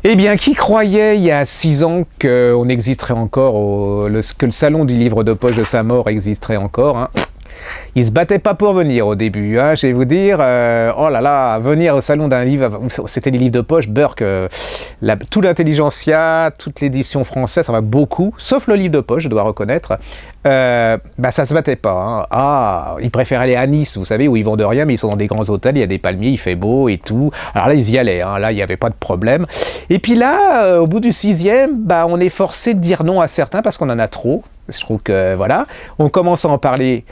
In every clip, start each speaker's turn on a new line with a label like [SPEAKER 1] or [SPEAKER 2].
[SPEAKER 1] Eh bien, qui croyait il y a 6 ans qu'on existerait encore, que le salon du livre de poche de Saint-Maur existerait encore, hein. Ils se battaient pas pour venir au début, hein, je vais vous dire. Oh là là, venir au salon d'un livre, c'était des livres de poche, Burke, tout l'intelligentsia, toute l'édition française, ça va beaucoup, sauf le livre de poche, je dois reconnaître. Ça se battait pas, hein. Ah, ils préféraient aller à Nice, vous savez, où ils vendent rien, mais ils sont dans des grands hôtels, il y a des palmiers, il fait beau et tout. Alors là, ils y allaient, hein, là, il n'y avait pas de problème. Et puis là, au bout du 6e, on est forcé de dire non à certains parce qu'on en a trop. Je trouve que, voilà, on commence à en parler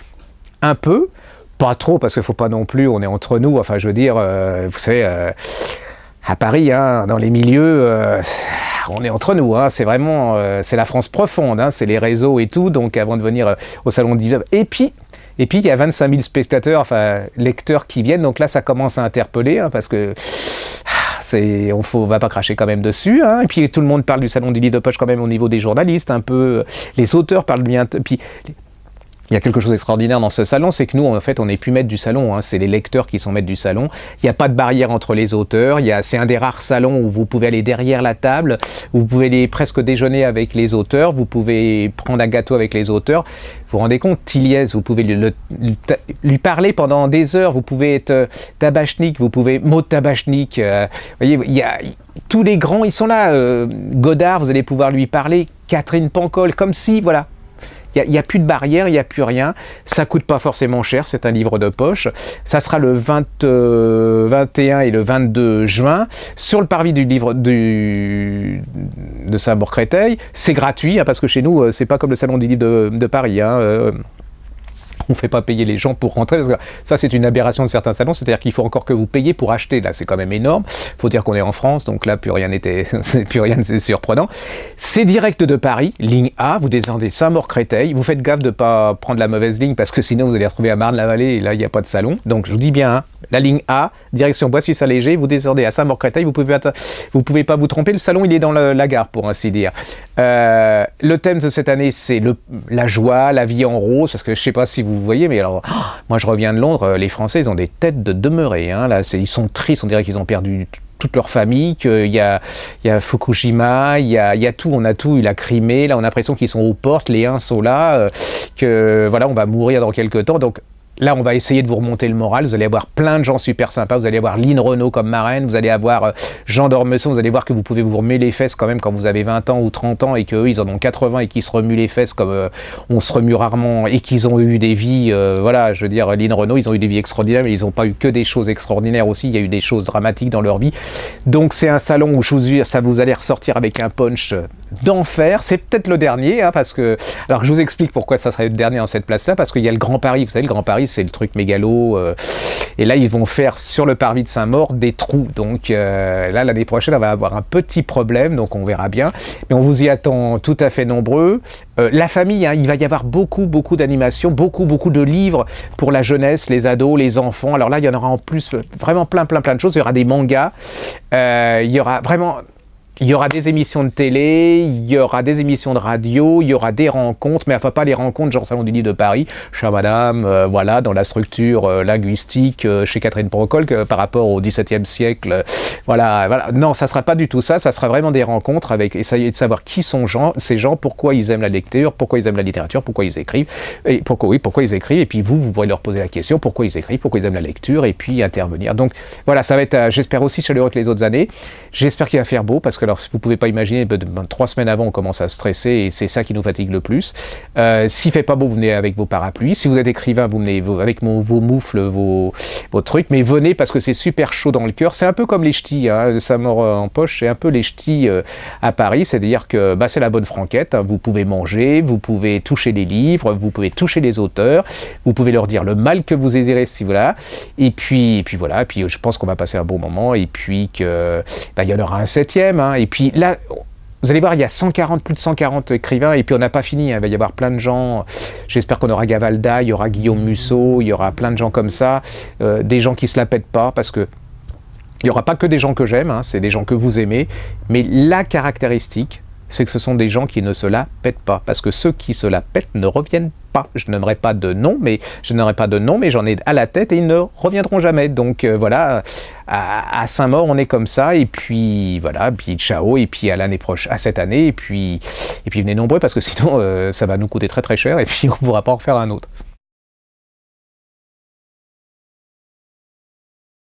[SPEAKER 1] un peu, pas trop, parce qu'il ne faut pas non plus, on est entre nous, enfin je veux dire, vous savez, à Paris, hein, dans les milieux, on est entre nous, hein, c'est vraiment, c'est la France profonde, hein, c'est les réseaux et tout, donc avant de venir au salon de livre, et puis il y a 25 000 spectateurs, enfin lecteurs qui viennent, donc là ça commence à interpeller, hein, parce que on va pas cracher quand même dessus, hein. Et puis tout le monde parle du salon du livre de poche quand même au niveau des journalistes, un peu, les auteurs parlent bien, puis il y a quelque chose d'extraordinaire dans ce salon, c'est que nous, en fait, on n'est plus maître du salon, hein, c'est les lecteurs qui sont maîtres du salon. Il n'y a pas de barrière entre les auteurs, c'est un des rares salons où vous pouvez aller derrière la table, vous pouvez aller presque déjeuner avec les auteurs, vous pouvez prendre un gâteau avec les auteurs. Vous vous rendez compte, Tilliez, vous pouvez lui parler pendant des heures, vous pouvez être Tabachnik, vous pouvez Maud Tabachnik, vous voyez, tous les grands, ils sont là, Godard, vous allez pouvoir lui parler, Catherine Pancol, comme si, voilà. Il n'y a plus de barrière, il n'y a plus rien. Ça ne coûte pas forcément cher, c'est un livre de poche. Ça sera le 21 et le 22 juin sur le parvis du livre de Saint-Maur-Créteil. C'est gratuit, hein, parce que chez nous, c'est pas comme le salon du livre de Paris. Hein, on ne fait pas payer les gens pour rentrer, parce que ça c'est une aberration de certains salons, c'est-à-dire qu'il faut encore que vous payiez pour acheter, là c'est quand même énorme, il faut dire qu'on est en France, donc là plus rien c'est surprenant. C'est direct de Paris, ligne A, vous descendez Saint-Maur-Créteil, vous faites gaffe de ne pas prendre la mauvaise ligne, parce que sinon vous allez retrouver à Marne-la-Vallée, et là il n'y a pas de salon, donc je vous dis bien, hein, la ligne A, direction Boissy-Saint-Léger, vous descendez à Saint-Maur-Créteil, vous pouvez pas vous tromper, le salon il est dans la gare pour ainsi dire. Le thème de cette année c'est la joie, la vie en rose, parce que je sais pas si vous voyez, mais alors, moi je reviens de Londres, les Français ils ont des têtes de demeurés, hein, là, ils sont tristes, on dirait qu'ils ont perdu toute leur famille, qu'il y a Fukushima, il y a tout, on a tout, il a Crimée, là on a l'impression qu'ils sont aux portes, les uns sont là, que voilà, on va mourir dans quelques temps, donc là, on va essayer de vous remonter le moral. Vous allez avoir plein de gens super sympas. Vous allez avoir Lynn Renaud comme marraine. Vous allez avoir Jean d'Ormesson. Vous allez voir que vous pouvez vous remuer les fesses quand même quand vous avez 20 ans ou 30 ans et qu'eux, ils en ont 80 et qu'ils se remuent les fesses comme on se remue rarement et qu'ils ont eu des vies, voilà, je veux dire, Lynn Renaud, ils ont eu des vies extraordinaires, mais ils n'ont pas eu que des choses extraordinaires aussi. Il y a eu des choses dramatiques dans leur vie. Donc, c'est un salon où je vous jure, ça vous allez ressortir avec un punch d'enfer. C'est peut-être le dernier, hein, parce que... Alors, je vous explique pourquoi ça serait le dernier dans cette place-là, parce qu'il y a le Grand Paris. Vous savez, le Grand Paris, c'est le truc mégalo, et là ils vont faire sur le parvis de Saint-Maur des trous, donc là l'année prochaine on va avoir un petit problème, donc on verra bien, mais on vous y attend tout à fait nombreux. La famille, hein, il va y avoir beaucoup d'animations, beaucoup de livres pour la jeunesse, les ados, les enfants. Alors là il y en aura en plus vraiment plein de choses. Il y aura des mangas, il y aura vraiment... Il y aura des émissions de télé, il y aura des émissions de radio, il y aura des rencontres, mais enfin pas les rencontres genre Salon du Livre de Paris, cher madame, voilà, dans la structure linguistique chez Catherine Pancol par rapport au XVIIe siècle, voilà. Non, ça sera pas du tout ça, ça sera vraiment des rencontres avec essayer de savoir qui sont ces gens, pourquoi ils aiment la lecture, pourquoi ils aiment la littérature, pourquoi ils écrivent, et pourquoi ils écrivent, et puis vous pourrez leur poser la question, pourquoi ils écrivent, pourquoi ils aiment la lecture, et puis intervenir. Donc voilà, ça va être, j'espère aussi chaleureux que les autres années, j'espère qu'il va faire beau, parce que alors, vous ne pouvez pas imaginer, 3 semaines avant, on commence à stresser et c'est ça qui nous fatigue le plus. S'il ne fait pas beau, vous venez avec vos parapluies. Si vous êtes écrivain, vous venez avec vos moufles, vos trucs. Mais venez parce que c'est super chaud dans le cœur. C'est un peu comme les ch'tis, hein, Saint-Maur en poche. C'est un peu les ch'tis à Paris. C'est-à-dire que c'est la bonne franquette. Hein. Vous pouvez manger, vous pouvez toucher les livres, vous pouvez toucher les auteurs. Vous pouvez leur dire le mal que vous désirez, si voilà. Et puis voilà. Et puis je pense qu'on va passer un bon moment. Et puis il y en aura un 7e. Hein. Et puis là, vous allez voir, il y a plus de 140 écrivains, et puis on n'a pas fini, hein. Il va y avoir plein de gens, j'espère qu'on aura Gavalda, il y aura Guillaume Musso, il y aura plein de gens comme ça, des gens qui se la pètent pas, parce que il n'y aura pas que des gens que j'aime, hein, c'est des gens que vous aimez, mais la caractéristique, c'est que ce sont des gens qui ne se la pètent pas, parce que ceux qui se la pètent ne reviennent pas. Je n'aimerais pas de nom, mais j'en ai à la tête et ils ne reviendront jamais. Donc voilà, à Saint-Maur, on est comme ça, et puis voilà, puis ciao, et puis à l'année prochaine, à cette année, et puis venez nombreux parce que sinon ça va nous coûter très très cher, et puis on pourra pas en refaire un autre.